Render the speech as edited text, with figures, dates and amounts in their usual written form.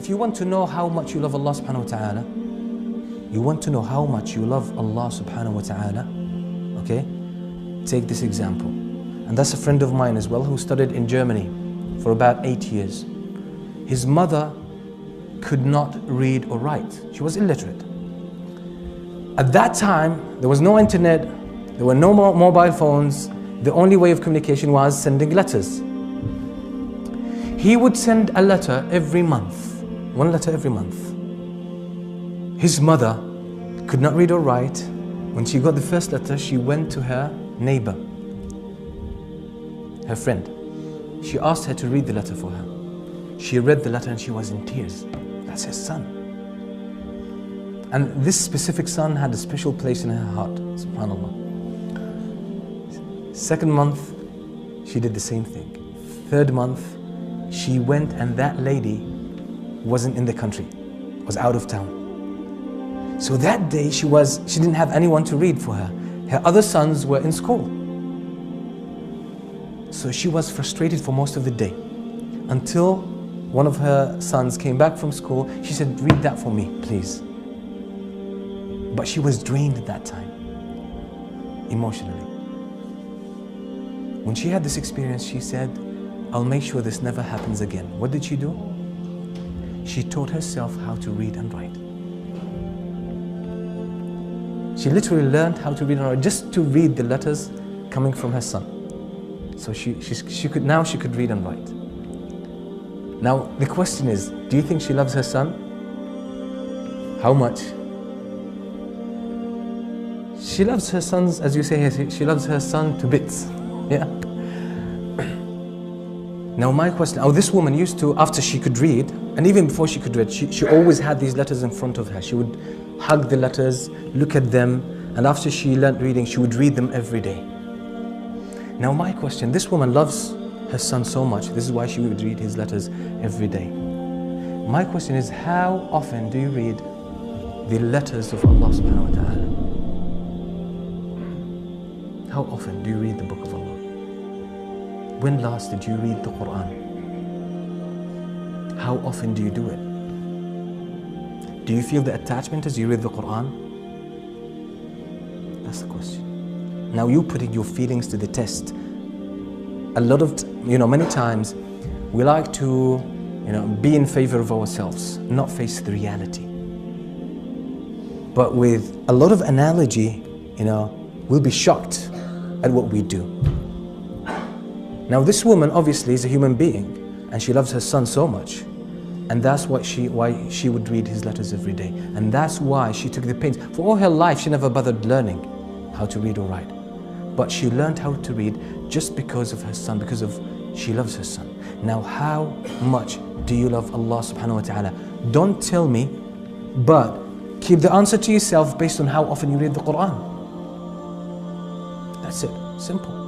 if you want to know how much you love Allah subhanahu wa ta'ala, you want to know how much you love Allah subhanahu wa ta'ala, okay? Take this example. And that's a friend of mine as well who studied in Germany for about 8 years. His mother could not read or write. She was illiterate. At that time, there was no internet, there were no mobile phones. The only way of communication was sending letters. He would send a letter every month, one letter every month. His mother could not read or write. When she got the first letter, she went to her neighbor, her friend. She asked her to read the letter for her. She read the letter and she was in tears. That's her son. And this specific son had a special place in her heart, subhanAllah. Second month, she did the same thing. Third month, she went and that lady wasn't in the country, was out of town. So that day she didn't have anyone to read for her. Her other sons were in school. So she was frustrated for most of the day until one of her sons came back from school. She said, read that for me, please. But she was drained at that time, emotionally. When she had this experience, she said, I'll make sure this never happens again. What did she do? She taught herself how to read and write. She literally learned how to read and write just to read the letters coming from her son. So she could read and write. Now the question is, do you think she loves her son? How much? She loves her sons, as you say here, she loves her son to bits. Yeah. Now my question, this woman used to, after she could read, and even before she could read, she always had these letters in front of her. She would hug the letters, look at them, and after she learned reading, she would read them every day. Now my question, this woman loves her son so much, this is why she would read his letters every day. My question is, how often do you read the letters of Allah subhanahu wa ta'ala? How often do you read the book of Allah? When last did you read the Quran? How often do you do it? Do you feel the attachment as you read the Quran? That's the question. Now you putting your feelings to the test. Many times we like to, be in favor of ourselves, not face the reality. But with a lot of analogy, we'll be shocked at what we do. Now this woman obviously is a human being and she loves her son so much, and that's why she would read his letters every day, and that's why she took the pains. For all her life she never bothered learning how to read or write, but she learned how to read just because of her son, because she loves her son. Now how much do you love Allah subhanahu wa ta'ala? Don't tell me, but keep the answer to yourself based on how often you read the Quran. That's it, simple.